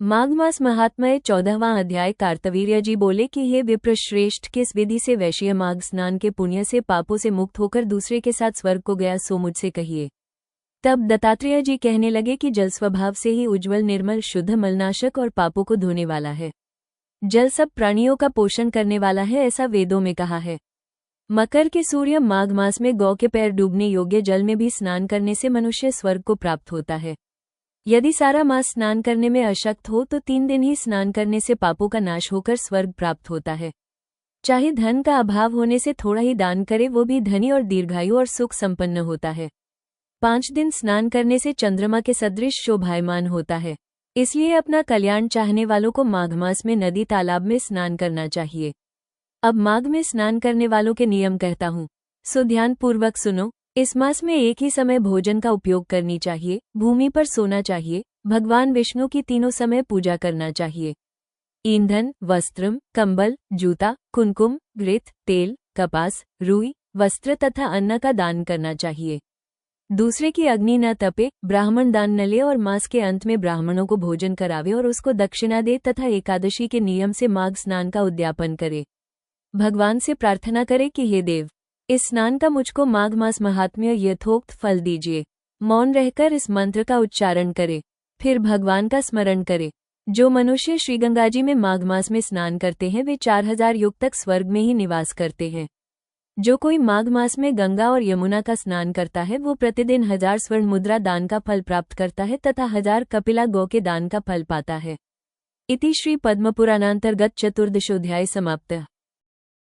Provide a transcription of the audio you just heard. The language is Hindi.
माघ मास महात्म्य 14वां अध्याय। कार्तवीर्य जी बोले कि हे विप्रश्रेष्ठ, किस विधि से वैश्य माघ स्नान के पुण्य से पापों से मुक्त होकर दूसरे के साथ स्वर्ग को गया, सो मुझसे कहिए। तब दत्तात्रेय जी कहने लगे कि जल स्वभाव से ही उज्ज्वल, निर्मल, शुद्ध, मलनाशक और पापों को धोने वाला है। जल सब प्राणियों का पोषण करने वाला है, ऐसा वेदों में कहा है। मकर के सूर्य माघ मास में गौ के पैर डूबने योग्य जल में भी स्नान करने से मनुष्य स्वर्ग को प्राप्त होता है। यदि सारा मास स्नान करने में अशक्त हो तो 3 दिन ही स्नान करने से पापों का नाश होकर स्वर्ग प्राप्त होता है। चाहे धन का अभाव होने से थोड़ा ही दान करे, वो भी धनी और दीर्घायु और सुख संपन्न होता है। 5 दिन स्नान करने से चंद्रमा के सदृश शोभायमान होता है। इसलिए अपना कल्याण चाहने वालों को माघ मास में नदी तालाब में स्नान करना चाहिए। अब माघ में स्नान करने वालों के नियम कहता हूँ, सो ध्यान पूर्वक सुनो। इस मास में एक ही समय भोजन का उपयोग करनी चाहिए, भूमि पर सोना चाहिए, भगवान विष्णु की तीनों समय पूजा करना चाहिए। ईंधन, वस्त्रम, कंबल, जूता, कुमकुम, घृत, तेल, कपास, रुई, वस्त्र तथा अन्न का दान करना चाहिए। दूसरे की अग्नि न तपे, ब्राह्मण दान न ले और मास के अंत में ब्राह्मणों को भोजन करावे और उसको दक्षिणा दे तथा एकादशी के नियम से माघ स्नान का उद्यापन करे। भगवान से प्रार्थना करे कि हे देव, इस स्नान का मुझको माघ मास महात्म्य यथोक्त फल दीजिए। मौन रहकर इस मंत्र का उच्चारण करे, फिर भगवान का स्मरण करे। जो मनुष्य श्रीगंगाजी में माघ मास में स्नान करते हैं वे 4000 युग तक स्वर्ग में ही निवास करते हैं। जो कोई माघ मास में गंगा और यमुना का स्नान करता है वो प्रतिदिन 1000 स्वर्ण मुद्रा दान का फल प्राप्त करता है तथा 1000 कपिला गौ के दान का फल पाता है। इति श्री पद्मपुराणांतर्गत चतुर्दशोध्याय समाप्त।